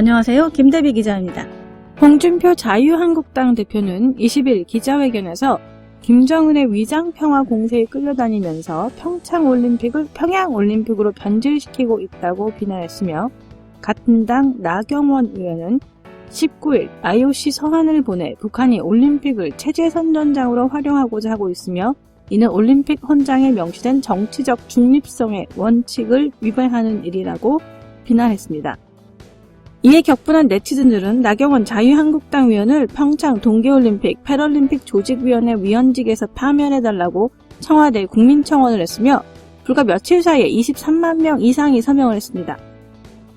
안녕하세요. 김대비 기자입니다. 홍준표 자유한국당 대표는 20일 기자회견에서 김정은의 위장평화 공세에 끌려다니면서 평창올림픽을 평양올림픽으로 변질시키고 있다고 비난했으며, 같은 당 나경원 의원은 19일 IOC 서한을 보내 북한이 올림픽을 체제선전장으로 활용하고자 하고 있으며, 이는 올림픽 헌장에 명시된 정치적 중립성의 원칙을 위반하는 일이라고 비난했습니다. 이에 격분한 네티즌들은 나경원 자유한국당 위원을 평창 동계올림픽 패럴림픽 조직위원회 위원직에서 파면해달라고 청와대에 국민청원을 했으며, 불과 며칠 사이에 23만 명 이상이 서명을 했습니다.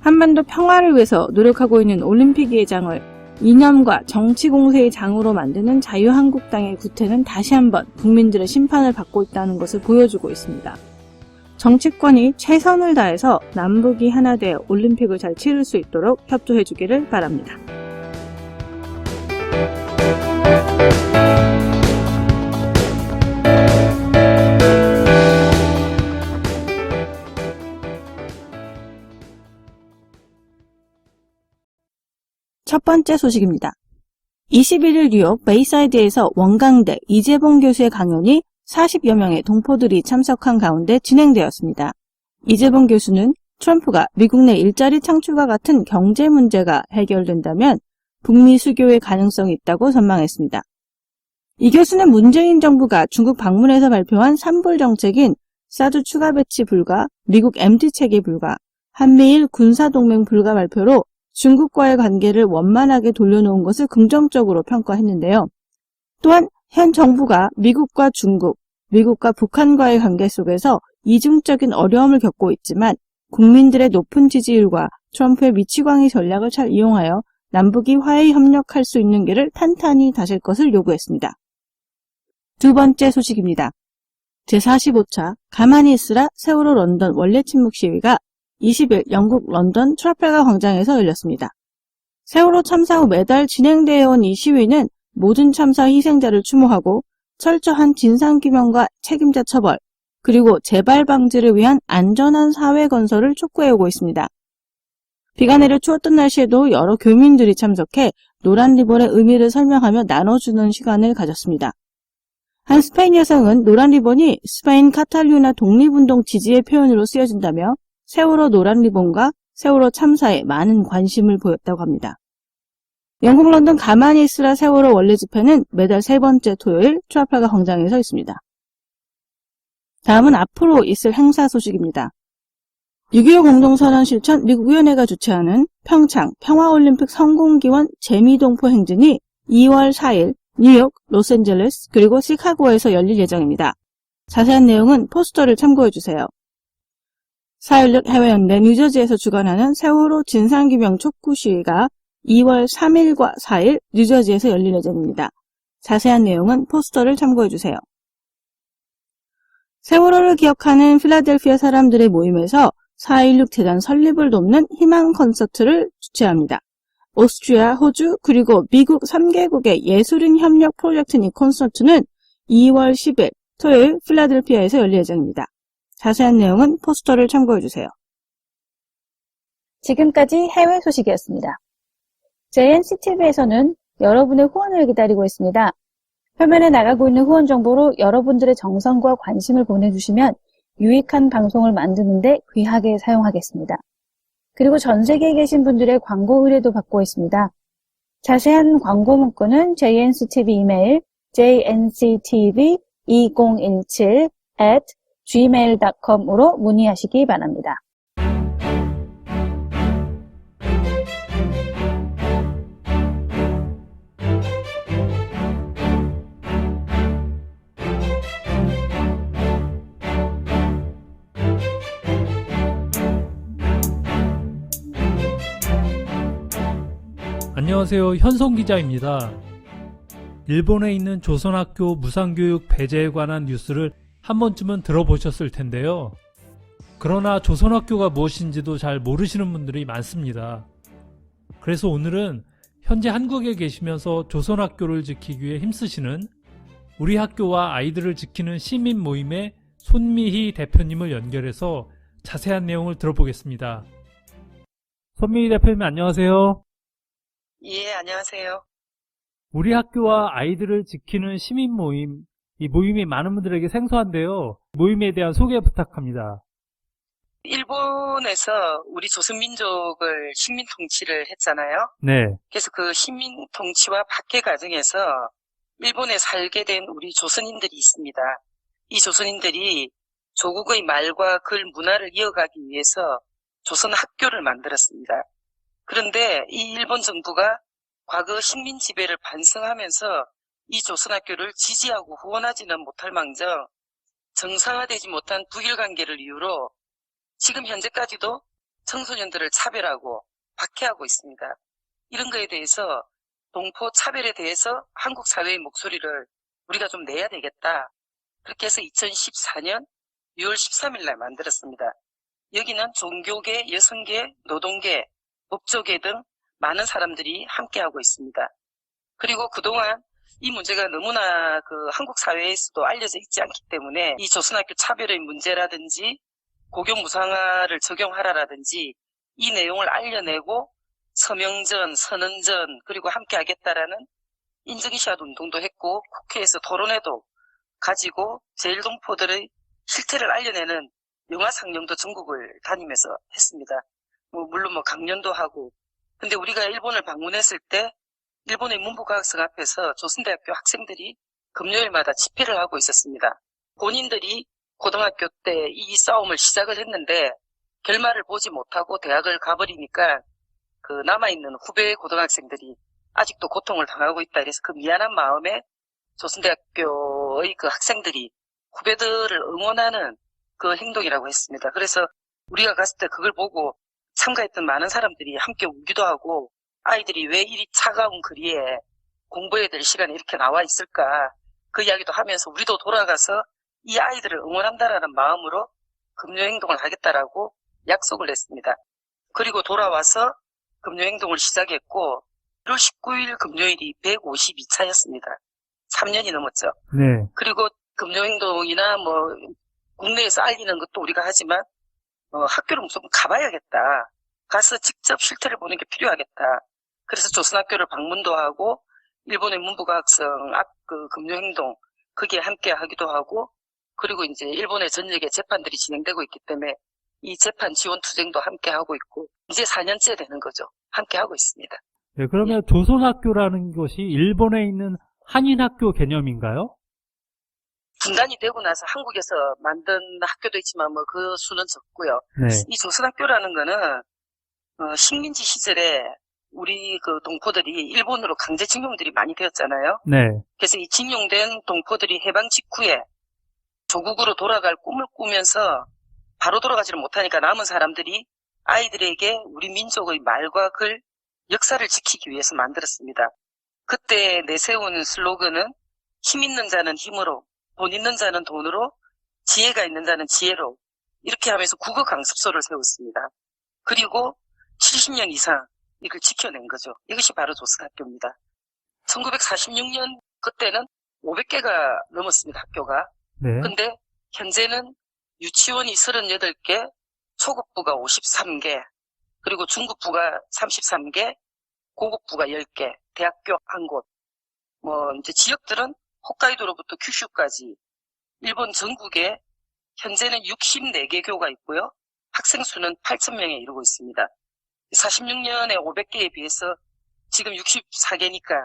한반도 평화를 위해서 노력하고 있는 올림픽의 장을 이념과 정치 공세의 장으로 만드는 자유한국당의 구태는 다시 한번 국민들의 심판을 받고 있다는 것을 보여주고 있습니다. 정치권이 최선을 다해서 남북이 하나 되어 올림픽을 잘 치를 수 있도록 협조해 주기를 바랍니다. 첫 번째 소식입니다. 21일 뉴욕 베이사이드에서 원광대 이재봉 교수의 강연이 40여 명의 동포들이 참석한 가운데 진행되었습니다. 이재봉 교수는 트럼프가 미국 내 일자리 창출과 같은 경제 문제가 해결된다면 북미 수교의 가능성이 있다고 전망했습니다. 이 교수는 문재인 정부가 중국 방문해서 발표한 산불 정책인 사드 추가 배치 불가, 미국 MT 체계 불가, 한미일 군사동맹 불가 발표로 중국과의 관계를 원만하게 돌려놓은 것을 긍정적으로 평가했는데요. 또한 현 정부가 미국과 중국, 미국과 북한과의 관계 속에서 이중적인 어려움을 겪고 있지만 국민들의 높은 지지율과 트럼프의 미치광이 전략을 잘 이용하여 남북이 화해 협력할 수 있는 길을 탄탄히 다질 것을 요구했습니다. 두 번째 소식입니다. 제45차 가만히 있으라 세월호 런던 원래 침묵 시위가 20일 영국 런던 트라팔가 광장에서 열렸습니다. 세월호 참사 후 매달 진행되어 온 이 시위는 모든 참사 희생자를 추모하고 철저한 진상규명과 책임자 처벌, 그리고 재발 방지를 위한 안전한 사회 건설을 촉구해오고 있습니다. 비가 내려 추웠던 날씨에도 여러 교민들이 참석해 노란 리본의 의미를 설명하며 나눠주는 시간을 가졌습니다. 한 스페인 여성은 노란 리본이 스페인 카탈루냐 독립운동 지지의 표현으로 쓰여진다며 세월호 노란 리본과 세월호 참사에 많은 관심을 보였다고 합니다. 영국 런던 가만히 있으라 세월호 원래 집회는 매달 세 번째 토요일 트라팔가 광장에서 있습니다. 다음은 앞으로 있을 행사 소식입니다. 6.25 공동선언 실천 미국위원회가 주최하는 평창 평화올림픽 성공기원 재미동포 행진이 2월 4일 뉴욕, 로스앤젤레스, 그리고 시카고에서 열릴 예정입니다. 자세한 내용은 포스터를 참고해주세요. 4.16 해외연대 뉴저지에서 주관하는 세월호 진상규명 촉구 시위가 2월 3일과 4일 뉴저지에서 열릴 예정입니다. 자세한 내용은 포스터를 참고해주세요. 세월호를 기억하는 필라델피아 사람들의 모임에서 4.16 재단 설립을 돕는 희망 콘서트를 주최합니다. 오스트리아, 호주, 그리고 미국 3개국의 예술인 협력 프로젝트인 이 콘서트는 2월 10일 토요일 필라델피아에서 열릴 예정입니다. 자세한 내용은 포스터를 참고해주세요. 지금까지 해외 소식이었습니다. JNCTV에서는 여러분의 후원을 기다리고 있습니다. 표면에 나가고 있는 후원 정보로 여러분들의 정성과 관심을 보내주시면 유익한 방송을 만드는데 귀하게 사용하겠습니다. 그리고 전 세계에 계신 분들의 광고 의뢰도 받고 있습니다. 자세한 광고 문구는 JNCTV 이메일 jnctv2017@gmail.com으로 문의하시기 바랍니다. 안녕하세요. 현송 기자입니다. 일본에 있는 조선학교 무상교육 배제에 관한 뉴스를 한 번쯤은 들어보셨을 텐데요. 그러나 조선학교가 무엇인지도 잘 모르시는 분들이 많습니다. 그래서 오늘은 현재 한국에 계시면서 조선학교를 지키기 위해 힘쓰시는 우리 학교와 아이들을 지키는 시민 모임의 손미희 대표님을 연결해서 자세한 내용을 들어보겠습니다. 손민희 대표님 안녕하세요. 예, 안녕하세요. 우리 학교와 아이들을 지키는 시민 모임, 이 모임이 많은 분들에게 생소한데요. 모임에 대한 소개 부탁합니다. 일본에서 우리 조선민족을 식민 통치를 했잖아요. 네, 그래서 그 식민 통치와 박해 과정에서 일본에 살게 된 우리 조선인들이 있습니다. 이 조선인들이 조국의 말과 글, 문화를 이어가기 위해서 조선 학교를 만들었습니다. 그런데 이 일본 정부가 과거 식민 지배를 반성하면서 이 조선 학교를 지지하고 후원하지는 못할 망정 정상화되지 못한 북일 관계를 이유로 지금 현재까지도 청소년들을 차별하고 박해하고 있습니다. 이런 거에 대해서 동포 차별에 대해서 한국 사회의 목소리를 우리가 좀 내야 되겠다. 그렇게 해서 2014년 6월 13일 날 만들었습니다. 여기는 종교계, 여성계, 노동계, 법조계 등 많은 사람들이 함께하고 있습니다. 그리고 그동안 이 문제가 너무나 한국 사회에서도 알려져 있지 않기 때문에 이 조선학교 차별의 문제라든지 고교무상화를 적용하라라든지 이 내용을 알려내고 서명전, 선언전 그리고 함께하겠다라는 인증샷 운동도 했고 국회에서 토론회도 가지고 제일동포들의 실태를 알려내는 영화 상영도 전국을 다니면서 했습니다. 물론 강연도 하고. 근데 우리가 일본을 방문했을 때 일본의 문부과학성 앞에서 조선대학교 학생들이 금요일마다 집회를 하고 있었습니다. 본인들이 고등학교 때 이 싸움을 시작을 했는데 결말을 보지 못하고 대학을 가버리니까 남아있는 후배 고등학생들이 아직도 고통을 당하고 있다. 그래서 그 미안한 마음에 조선대학교의 그 학생들이 후배들을 응원하는 그 행동이라고 했습니다. 그래서 우리가 갔을 때 그걸 보고 참가했던 많은 사람들이 함께 울기도 하고 아이들이 왜 이리 차가운 거리에 공부해야 될 시간에 이렇게 나와 있을까 그 이야기도 하면서 우리도 돌아가서 이 아이들을 응원한다라는 마음으로 금요행동을 하겠다라고 약속을 했습니다. 그리고 돌아와서 금요행동을 시작했고 1월 19일 금요일이 152차였습니다. 3년이 넘었죠. 네, 그리고 금요행동이나 국내에서 알리는 것도 우리가 하지만 학교를 무조건 가봐야겠다. 가서 직접 실태를 보는 게 필요하겠다. 그래서 조선학교를 방문도 하고 일본의 문부과학성 앞 금요행동 거기에 함께 하기도 하고 그리고 이제 일본의 전역에 재판들이 진행되고 있기 때문에 이 재판 지원 투쟁도 함께 하고 있고 이제 4년째 되는 거죠. 함께 하고 있습니다. 네, 그러면 조선학교라는 것이 일본에 있는 한인학교 개념인가요? 분단이 되고 나서 한국에서 만든 학교도 있지만 그 수는 적고요. 네, 이 조선학교라는 거는 식민지 시절에 우리 동포들이 일본으로 강제징용들이 많이 되었잖아요. 네, 그래서 이 징용된 동포들이 해방 직후에 조국으로 돌아갈 꿈을 꾸면서 바로 돌아가지를 못하니까 남은 사람들이 아이들에게 우리 민족의 말과 글, 역사를 지키기 위해서 만들었습니다. 그때 내세운 슬로건은 힘 있는 자는 힘으로, 돈 있는 자는 돈으로, 지혜가 있는 자는 지혜로 이렇게 하면서 국어 강습소를 세웠습니다. 그리고 70년 이상 이걸 지켜낸 거죠. 이것이 바로 조선학교입니다. 1946년 그때는 500개가 넘었습니다. 학교가. 네. 근데 현재는 유치원이 38개, 초급부가 53개, 그리고 중급부가 33개, 고급부가 10개, 대학교 1곳. 이제 지역들은 홋카이도로부터 큐슈까지 일본 전국에 현재는 64개 교가 있고요. 학생 수는 8,000명에 이르고 있습니다. 46년에 500개에 비해서 지금 64개니까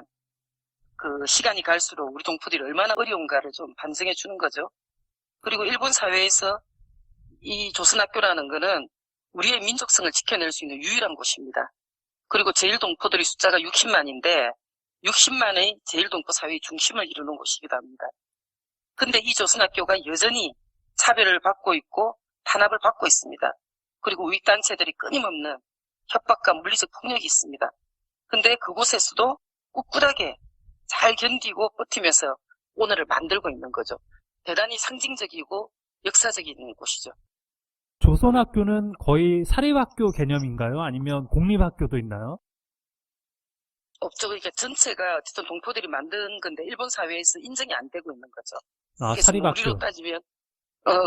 시간이 갈수록 우리 동포들이 얼마나 어려운가를 좀 반성해 주는 거죠. 그리고 일본 사회에서 이 조선학교라는 거는 우리의 민족성을 지켜낼 수 있는 유일한 곳입니다. 그리고 제일동포들의 숫자가 60만인데 60만의 제일동포 사회의 중심을 이루는 곳이기도 합니다. 근데 이 조선학교가 여전히 차별을 받고 있고 탄압을 받고 있습니다. 그리고 우익단체들이 끊임없는 협박과 물리적 폭력이 있습니다. 근데 그곳에서도 꿋꿋하게 잘 견디고 버티면서 오늘을 만들고 있는 거죠. 대단히 상징적이고 역사적인 곳이죠. 조선학교는 거의 사립학교 개념인가요? 아니면 공립학교도 있나요? 없죠. 그러니까 전체가 어쨌든 동포들이 만든 건데 일본 사회에서 인정이 안 되고 있는 거죠. 아, 그래서 사립학교. 우리로 따지면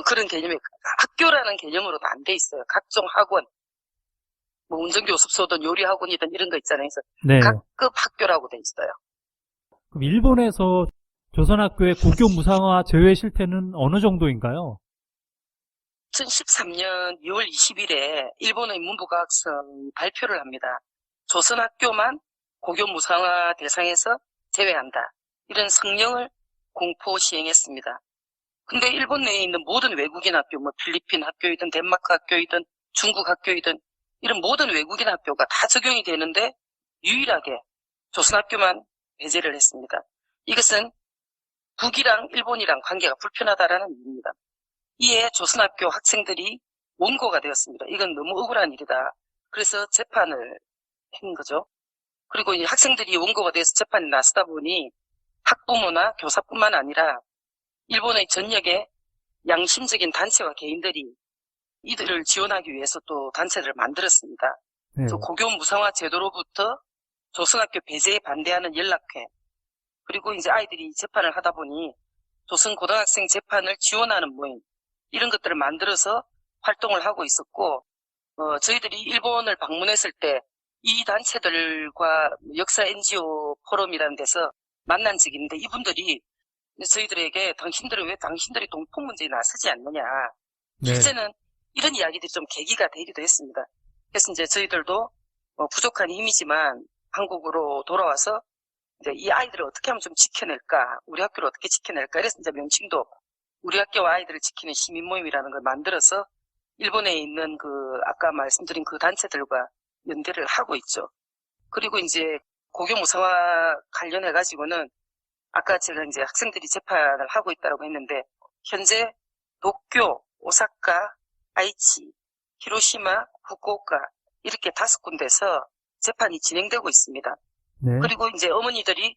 그런 개념이 학교라는 개념으로도 안 돼 있어요. 각종 학원, 뭐 운전교습소든 요리학원이든 이런 거 있잖아요. 그래서 네. 각급 학교라고 돼 있어요. 그럼 일본에서 조선학교의 고교 무상화 제외 실태는 어느 정도인가요? 2013년 2월 20일에 일본의 문부과학省발표를 합니다. 조선학교만 고교 무상화 대상에서 제외한다. 이런 성명을 공포 시행했습니다. 근데 일본 내에 있는 모든 외국인 학교, 뭐 필리핀 학교이든 덴마크 학교이든 중국 학교이든 이런 모든 외국인 학교가 다 적용이 되는데 유일하게 조선학교만 배제를 했습니다. 이것은 북이랑 일본이랑 관계가 불편하다라는 이유입니다. 이에 조선학교 학생들이 원고가 되었습니다. 이건 너무 억울한 일이다. 그래서 재판을 한 거죠. 그리고 이 학생들이 원고가 돼서 재판이 나서다 보니 학부모나 교사뿐만 아니라 일본의 전역의 양심적인 단체와 개인들이 이들을 지원하기 위해서 또 단체를 만들었습니다. 네. 그래서 고교 무상화 제도로부터 조선학교 배제에 반대하는 연락회, 그리고 이제 아이들이 재판을 하다 보니 조선 고등학생 재판을 지원하는 모임, 이런 것들을 만들어서 활동을 하고 있었고, 저희들이 일본을 방문했을 때 이 단체들과 역사 NGO 포럼이라는 데서 만난 적이 있는데 이분들이 저희들에게 왜 당신들이 동포 문제에 나서지 않느냐. 네. 실제는 이런 이야기들이 좀 계기가 되기도 했습니다. 그래서 이제 저희들도 부족한 힘이지만 한국으로 돌아와서 이제 이 아이들을 어떻게 하면 좀 지켜낼까, 우리 학교를 어떻게 지켜낼까. 그래서 이제 명칭도 우리 학교와 아이들을 지키는 시민 모임이라는 걸 만들어서 일본에 있는 아까 말씀드린 그 단체들과 연대를 하고 있죠. 그리고 이제 고교 무상화 관련해가지고는 아까 제가 이제 학생들이 재판을 하고 있다고 했는데, 현재 도쿄, 오사카, 아이치, 히로시마, 후쿠오카 이렇게 5군데서 재판이 진행되고 있습니다. 네. 그리고 이제 어머니들이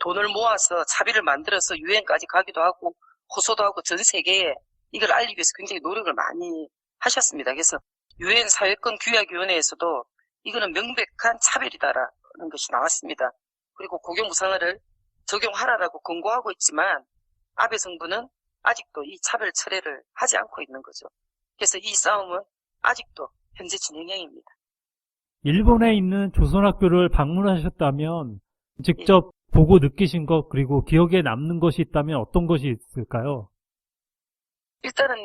돈을 모아서 차비를 만들어서 유엔까지 가기도 하고 호소도 하고 전 세계에 이걸 알리기 위해서 굉장히 노력을 많이 하셨습니다. 그래서 유엔 사회권 규약위원회에서도 이거는 명백한 차별이다라는 것이 나왔습니다. 그리고 고교 무상화를 적용하라라고 권고하고 있지만 아베 정부는 아직도 이 차별 철회를 하지 않고 있는 거죠. 그래서 이 싸움은 아직도 현재 진행형입니다. 일본에 있는 조선학교를 방문하셨다면 직접 보고 느끼신 것, 그리고 기억에 남는 것이 있다면 어떤 것이 있을까요? 일단은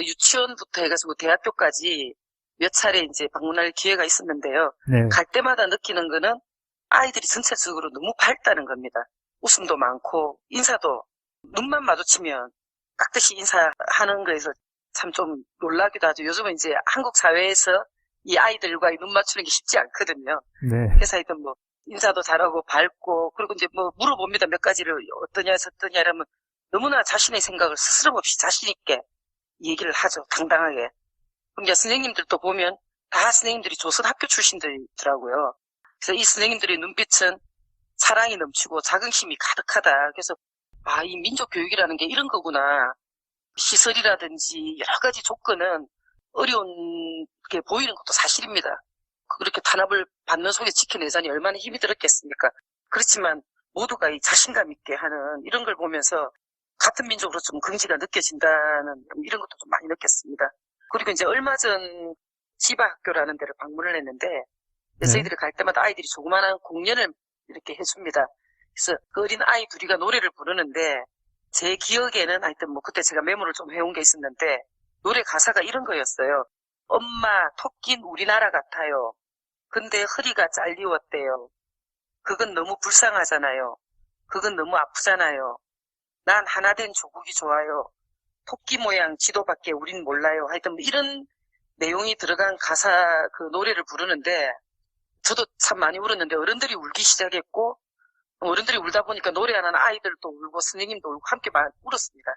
유치원부터 해가지고 대학교까지 몇 차례 이제 방문할 기회가 있었는데요. 네. 갈 때마다 느끼는 거는 아이들이 전체적으로 너무 밝다는 겁니다. 웃음도 많고 인사도 눈만 마주치면 깍듯이 인사하는 거에서 참 좀 놀라기도 하죠. 요즘은 이제 한국 사회에서 이 아이들과 눈 맞추는 게 쉽지 않거든요. 네. 회사에든 인사도 잘하고 밝고, 그리고 이제 물어봅니다. 몇 가지를 어떠냐 저떠냐 이러면 너무나 자신의 생각을 스스럼 없이 자신 있게 얘기를 하죠. 당당하게. 그럼 이제 선생님들도 보면 다 선생님들이 조선 학교 출신들이더라고요. 그래서 이 선생님들의 눈빛은 사랑이 넘치고 자긍심이 가득하다. 그래서 이 민족 교육이라는 게 이런 거구나. 시설이라든지 여러 가지 조건은 어려운 게 보이는 것도 사실입니다. 그렇게 탄압을 받는 속에 지켜내자니 얼마나 힘이 들었겠습니까? 그렇지만 모두가 이 자신감 있게 하는 이런 걸 보면서 같은 민족으로 좀 긍지가 느껴진다는 이런 것도 좀 많이 느꼈습니다. 그리고 이제 얼마 전 지바학교라는 데를 방문을 했는데, 저희들이 갈 때마다 아이들이 조그마한 공연을 이렇게 해줍니다. 그래서 그 어린 아이 둘이가 노래를 부르는데, 제 기억에는 하여튼 그때 제가 메모를 좀 해온 게 있었는데, 노래 가사가 이런 거였어요. 엄마, 토끼는 우리나라 같아요. 근데 허리가 잘리웠대요. 그건 너무 불쌍하잖아요. 그건 너무 아프잖아요. 난 하나된 조국이 좋아요. 토끼 모양 지도밖에 우린 몰라요. 하여튼 이런 내용이 들어간 가사 노래를 부르는데, 저도 참 많이 울었는데 어른들이 울기 시작했고, 어른들이 울다 보니까 노래하는 아이들도 울고 선생님도 울고 함께 많이 울었습니다.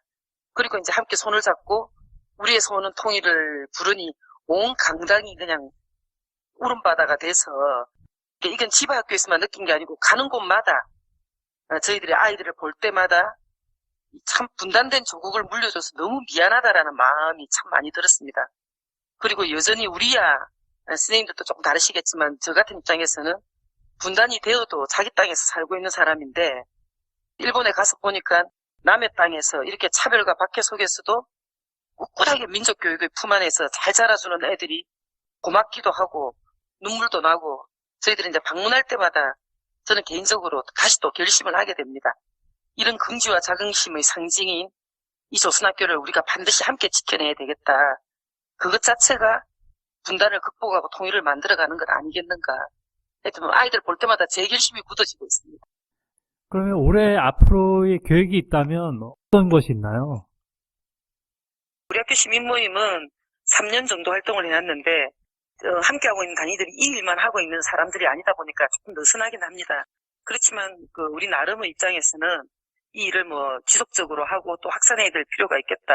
그리고 이제 함께 손을 잡고 우리의 소원은 통일을 부르니 온 강당이 그냥 울음바다가 돼서, 이건 지바학교에서만 느낀 게 아니고 가는 곳마다 저희들이 아이들을 볼 때마다 참 분단된 조국을 물려줘서 너무 미안하다라는 마음이 참 많이 들었습니다. 그리고 여전히 우리야, 선생님들도 조금 다르시겠지만 저 같은 입장에서는 분단이 되어도 자기 땅에서 살고 있는 사람인데, 일본에 가서 보니까 남의 땅에서 이렇게 차별과 박해 속에서도 꿋꿋하게 민족교육의 품 안에서 잘 자라주는 애들이 고맙기도 하고 눈물도 나고 저희들이 이제 방문할 때마다 저는 개인적으로 다시 또 결심을 하게 됩니다. 이런 긍지와 자긍심의 상징인 이 조선학교를 우리가 반드시 함께 지켜내야 되겠다. 그것 자체가 분단을 극복하고 통일을 만들어가는 것 아니겠는가. 하여튼 아이들 볼 때마다 제 결심이 굳어지고 있습니다. 그러면 올해 앞으로의 계획이 있다면 어떤 것이 있나요? 우리 학교 시민모임은 3년 정도 활동을 해왔는데 함께하고 있는 단위들이 이 일만 하고 있는 사람들이 아니다 보니까 조금 느슨하긴 합니다. 그렇지만 우리 나름의 입장에서는 이 일을 지속적으로 하고 또 확산해야 될 필요가 있겠다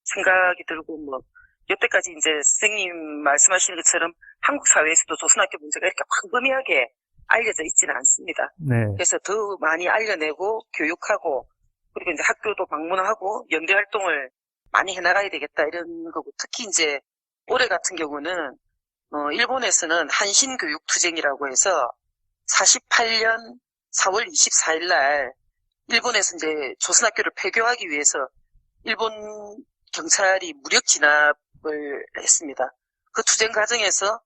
생각이 들고 여태까지 이제 선생님 말씀하시는 것처럼 한국 사회에서도 조선학교 문제가 이렇게 광범위하게 알려져 있지는 않습니다. 네. 그래서 더 많이 알려내고 교육하고 그리고 이제 학교도 방문하고 연대 활동을 많이 해나가야 되겠다 이런 거고 특히 이제 올해 같은 경우는 일본에서는 한신교육투쟁이라고 해서 48년 4월 24일 날 일본에서 이제 조선학교를 폐교하기 위해서 일본 경찰이 무력 진압을 했습니다. 그 투쟁 과정에서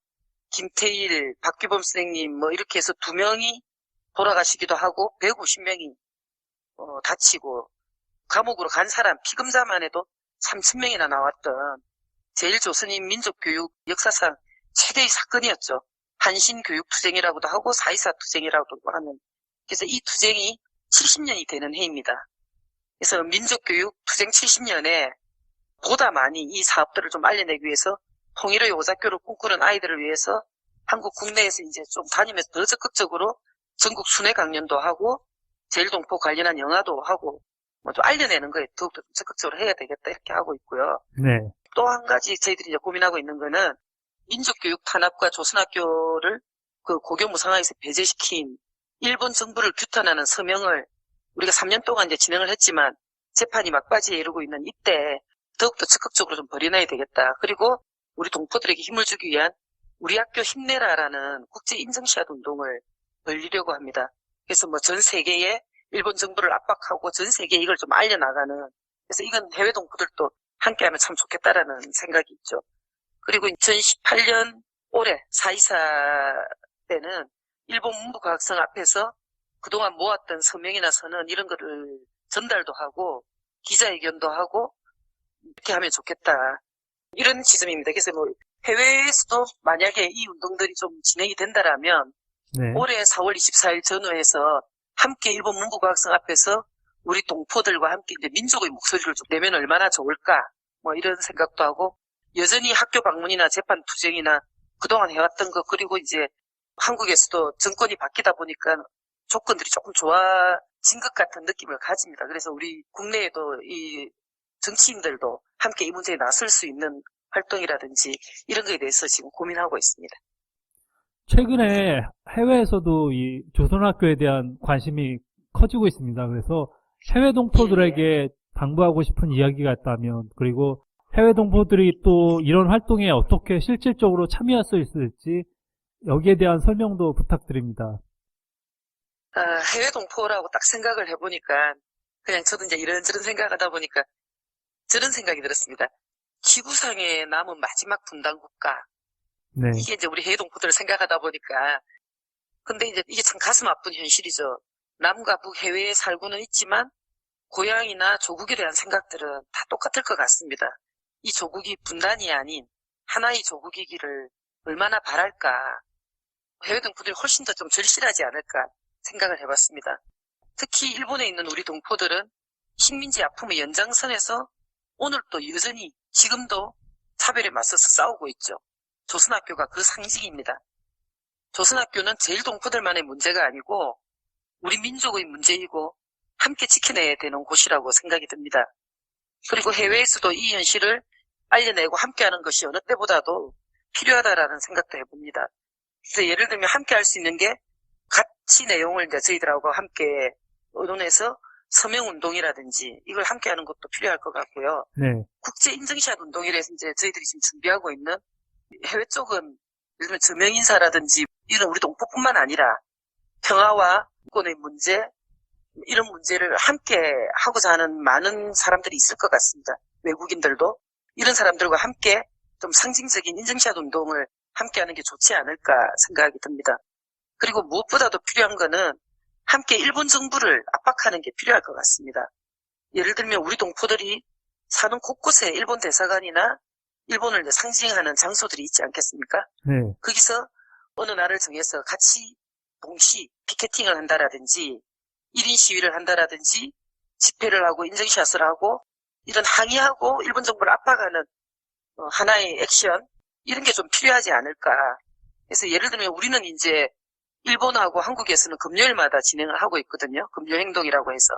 김태일, 박규범 선생님 이렇게 해서 2명이 돌아가시기도 하고 150명이 다치고 감옥으로 간 사람 피금자만 해도 3,000명이나 나왔던 제1조선인 민족교육 역사상 최대의 사건이었죠. 한신교육투쟁이라고도 하고 4.24 투쟁이라고도 하는. 그래서 이 투쟁이 70년이 되는 해입니다. 그래서 민족교육 투쟁 70년에 보다 많이 이 사업들을 좀 알려내기 위해서 통일의 오작교를 꿈꾸는 아이들을 위해서 한국 국내에서 이제 좀 다니면서 더 적극적으로 전국 순회 강연도 하고 제일동포 관련한 영화도 하고 좀 알려내는 거에 더욱더 좀 적극적으로 해야 되겠다 이렇게 하고 있고요. 네. 또 한 가지 저희들이 이제 고민하고 있는 거는 민족교육 탄압과 조선학교를 그 고교무상화에서 배제시킨 일본 정부를 규탄하는 서명을 우리가 3년 동안 이제 진행을 했지만 재판이 막바지에 이르고 있는 이때 더욱더 적극적으로 좀 벌여놔야 되겠다. 그리고 우리 동포들에게 힘을 주기 위한 우리 학교 힘내라라는 국제 인증샷 운동을 벌이려고 합니다. 그래서 전 세계에 일본 정부를 압박하고 전 세계에 이걸 좀 알려나가는 그래서 이건 해외 동포들도 함께하면 참 좋겠다라는 생각이 있죠. 그리고 2018년 올해 4.24 때는 일본 문부과학성 앞에서 그동안 모았던 서명이나 선언 이런 거를 전달도 하고 기자회견도 하고 이렇게 하면 좋겠다. 이런 지점입니다. 그래서 해외에서도 만약에 이 운동들이 좀 진행이 된다라면 네. 올해 4월 24일 전후에서 함께 일본 문부과학성 앞에서 우리 동포들과 함께 이제 민족의 목소리를 좀 내면 얼마나 좋을까 이런 생각도 하고 여전히 학교 방문이나 재판 투쟁이나 그동안 해왔던 거 그리고 이제 한국에서도 정권이 바뀌다 보니까 조건들이 조금 좋아진 것 같은 느낌을 가집니다. 그래서 우리 국내에도 이 정치인들도 함께 이 문제에 나설 수 있는 활동이라든지 이런 거에 대해서 지금 고민하고 있습니다. 최근에 해외에서도 이 조선학교에 대한 관심이 커지고 있습니다. 그래서 해외 동포들에게 당부하고 싶은 이야기가 있다면 그리고 해외 동포들이 또 이런 활동에 어떻게 실질적으로 참여할 수 있을지 여기에 대한 설명도 부탁드립니다. 해외 동포라고 딱 생각을 해보니까 그냥 저도 이제 이런저런 생각하다 보니까 저런 생각이 들었습니다. 지구상에 남은 마지막 분단 국가. 네. 이게 이제 우리 해외 동포들을 생각하다 보니까 근데 이제 이게 참 가슴 아픈 현실이죠. 남과 북 해외에 살고는 있지만 고향이나 조국에 대한 생각들은 다 똑같을 것 같습니다. 이 조국이 분단이 아닌 하나의 조국이기를 얼마나 바랄까. 해외 동포들이 훨씬 더 좀 절실하지 않을까 생각을 해봤습니다. 특히 일본에 있는 우리 동포들은 식민지 아픔의 연장선에서 오늘도 여전히 지금도 차별에 맞서서 싸우고 있죠. 조선학교가 그 상징입니다. 조선학교는 제일 동포들만의 문제가 아니고 우리 민족의 문제이고 함께 지켜내야 되는 곳이라고 생각이 듭니다. 그리고 해외에서도 이 현실을 알려내고 함께하는 것이 어느 때보다도 필요하다라는 생각도 해봅니다. 그래서 예를 들면 함께 할 수 있는 게 같이 내용을 이제 저희들하고 함께 의논해서 서명운동이라든지 이걸 함께하는 것도 필요할 것 같고요. 네. 국제 인증샷 운동이라서 이제 저희들이 지금 준비하고 있는 해외 쪽은 예를 들면 저명인사라든지 이런 우리 동포뿐만 아니라 평화와 인권의 문제 이런 문제를 함께 하고자 하는 많은 사람들이 있을 것 같습니다. 외국인들도 이런 사람들과 함께 좀 상징적인 인증샷 운동을 함께하는 게 좋지 않을까 생각이 듭니다. 그리고 무엇보다도 필요한 거는 함께 일본 정부를 압박하는 게 필요할 것 같습니다. 예를 들면 우리 동포들이 사는 곳곳에 일본 대사관이나 일본을 상징하는 장소들이 있지 않겠습니까? 네. 거기서 어느 날을 정해서 같이 동시 피켓팅을 한다라든지 1인 시위를 한다라든지 집회를 하고 인증샷을 하고 이런 항의하고 일본 정부를 압박하는 하나의 액션 이런 게 좀 필요하지 않을까. 그래서 예를 들면 우리는 이제 일본하고 한국에서는 금요일마다 진행을 하고 있거든요. 금요행동이라고 해서.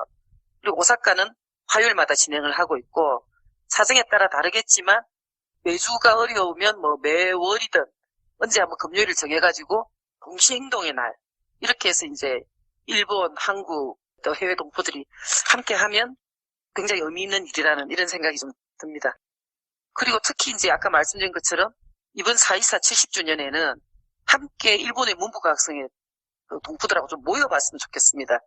그리고 오사카는 화요일마다 진행을 하고 있고 사정에 따라 다르겠지만 매주가 어려우면 뭐 매월이든 언제 한번 금요일을 정해가지고 동시행동의 날 이렇게 해서 이제 일본, 한국, 또 해외 동포들이 함께 하면 굉장히 의미 있는 일이라는 이런 생각이 좀 듭니다. 그리고 특히 이제 아까 말씀드린 것처럼 이번 4.24 70주년에는 함께 일본의 문부과학성의 동포들하고 좀 모여봤으면 좋겠습니다.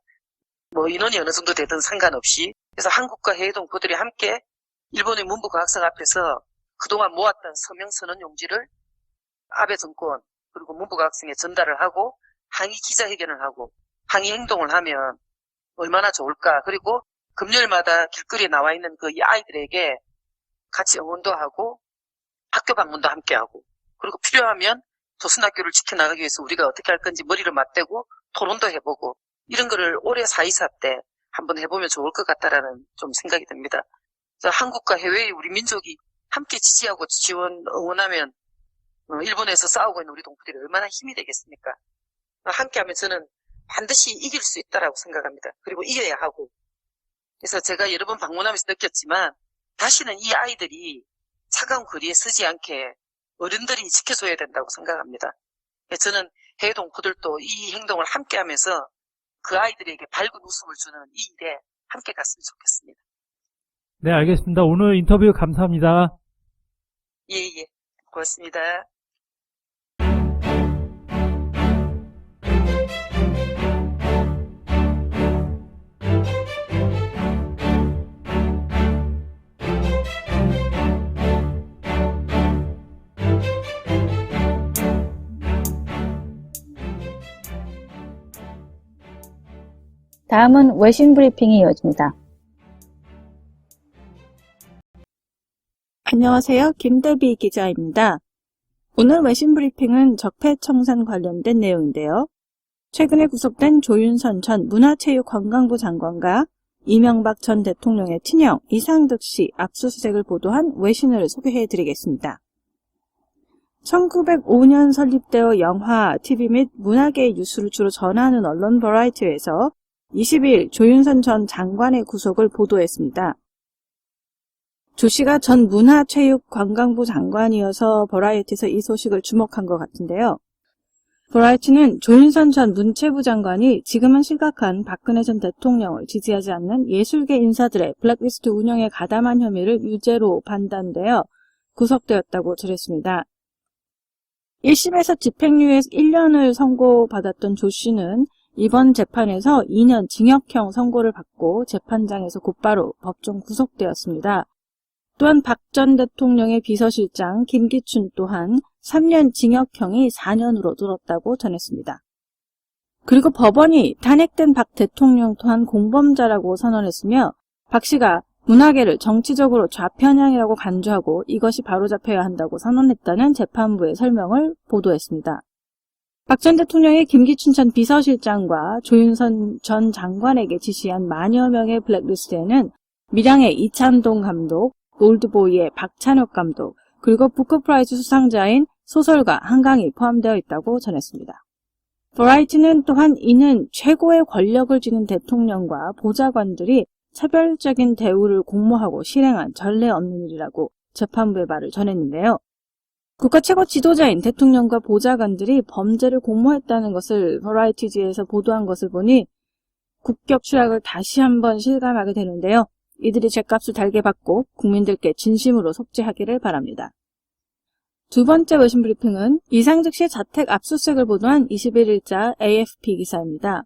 뭐 인원이 어느 정도 되든 상관없이. 그래서 한국과 해외 동포들이 함께 일본의 문부과학성 앞에서 그동안 모았던 서명 선언 용지를 아베 정권 그리고 문부과학성에 전달을 하고 항의 기자회견을 하고 항의 행동을 하면 얼마나 좋을까. 그리고 금요일마다 길거리에 나와 있는 그 아이들에게 같이 응원도 하고 학교 방문도 함께 하고 그리고 필요하면 조선학교를 지켜나가기 위해서 우리가 어떻게 할 건지 머리를 맞대고 토론도 해보고 이런 거를 올해 4.24 때 한번 해보면 좋을 것 같다라는 좀 생각이 듭니다. 그래서 한국과 해외의 우리 민족이 함께 지지하고 지원, 응원하면 일본에서 싸우고 있는 우리 동포들이 얼마나 힘이 되겠습니까? 함께하면 저는 반드시 이길 수 있다라고 생각합니다. 그리고 이겨야 하고. 그래서 제가 여러 번 방문하면서 느꼈지만 다시는 이 아이들이 차가운 거리에 서지 않게 어른들이 지켜줘야 된다고 생각합니다. 저는 해외 동포들도 이 행동을 함께하면서 그 아이들에게 밝은 웃음을 주는 이 일에 함께 갔으면 좋겠습니다. 네, 알겠습니다. 오늘 인터뷰 감사합니다. 예, 고맙습니다. 다음은 외신 브리핑이 이어집니다. 안녕하세요. 김대비 기자입니다. 오늘 외신 브리핑은 적폐청산 관련된 내용인데요. 최근에 구속된 조윤선 전 문화체육관광부 장관과 이명박 전 대통령의 친형 이상득 씨 압수수색을 보도한 외신을 소개해드리겠습니다. 1905년 설립되어 영화, TV 및 문화계의 뉴스를 주로 전하는 언론 버라이어티에서 20일 조윤선 전 장관의 구속을 보도했습니다. 조 씨가 전 문화체육관광부 장관이어서 버라이어티에서 이 소식을 주목한 것 같은데요. 버라이어티는 조윤선 전 문체부 장관이 지금은 실각한 박근혜 전 대통령을 지지하지 않는 예술계 인사들의 블랙리스트 운영에 가담한 혐의를 유죄로 판단되어 구속되었다고 전했습니다. 1심에서 집행유예 1년을 선고받았던 조 씨는 이번 재판에서 2년 징역형 선고를 받고 재판장에서 곧바로 법정 구속되었습니다. 또한 박 전 대통령의 비서실장 김기춘 또한 3년 징역형이 4년으로 늘었다고 전했습니다. 그리고 법원이 탄핵된 박 대통령 또한 공범자라고 선언했으며 박 씨가 문화계를 정치적으로 좌편향이라고 간주하고 이것이 바로잡혀야 한다고 선언했다는 재판부의 설명을 보도했습니다. 박 전 대통령이 김기춘 전 비서실장과 조윤선 전 장관에게 지시한 만여 명의 블랙리스트에는 밀양의 이찬동 감독, 올드보이의 박찬욱 감독, 그리고 부커프라이즈 수상자인 소설가 한강이 포함되어 있다고 전했습니다. 버라이티는 또한 이는 최고의 권력을 쥐는 대통령과 보좌관들이 차별적인 대우를 공모하고 실행한 전례 없는 일이라고 재판부의 말을 전했는데요. 국가 최고 지도자인 대통령과 보좌관들이 범죄를 공모했다는 것을 버라이티지에서 보도한 것을 보니 국격 추락을 다시 한번 실감하게 되는데요. 이들이 죗값을 달게 받고 국민들께 진심으로 속죄하기를 바랍니다. 두 번째 외신 브리핑은 이상득 씨의 자택 압수수색을 보도한 21일자 AFP 기사입니다.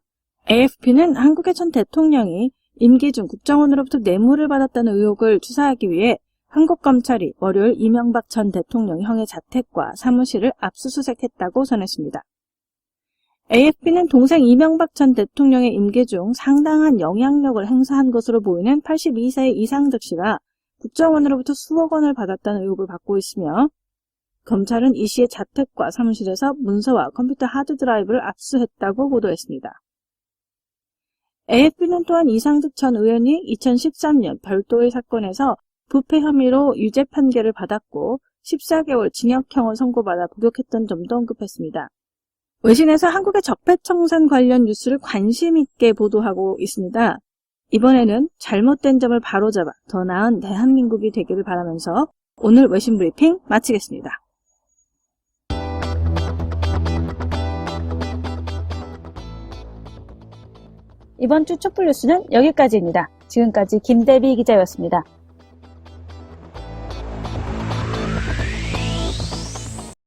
AFP는 한국의 전 대통령이 임기 중 국정원으로부터 뇌물을 받았다는 의혹을 추사하기 위해 한국 검찰이 월요일 이명박 전 대통령 형의 자택과 사무실을 압수수색했다고 전했습니다. AFP는 동생 이명박 전 대통령의 임기 중 상당한 영향력을 행사한 것으로 보이는 82세의 이상득 씨가 국정원으로부터 수억 원을 받았다는 의혹을 받고 있으며 검찰은 이 씨의 자택과 사무실에서 문서와 컴퓨터 하드드라이브를 압수했다고 보도했습니다. AFP는 또한 이상득 전 의원이 2013년 별도의 사건에서 부패 혐의로 유죄 판결을 받았고 14개월 징역형을 선고받아 복역했던 점도 언급했습니다. 외신에서 한국의 적폐청산 관련 뉴스를 관심 있게 보도하고 있습니다. 이번에는 잘못된 점을 바로잡아 더 나은 대한민국이 되기를 바라면서 오늘 외신 브리핑 마치겠습니다. 이번 주 촛불 뉴스는 여기까지입니다. 지금까지 김대비 기자였습니다.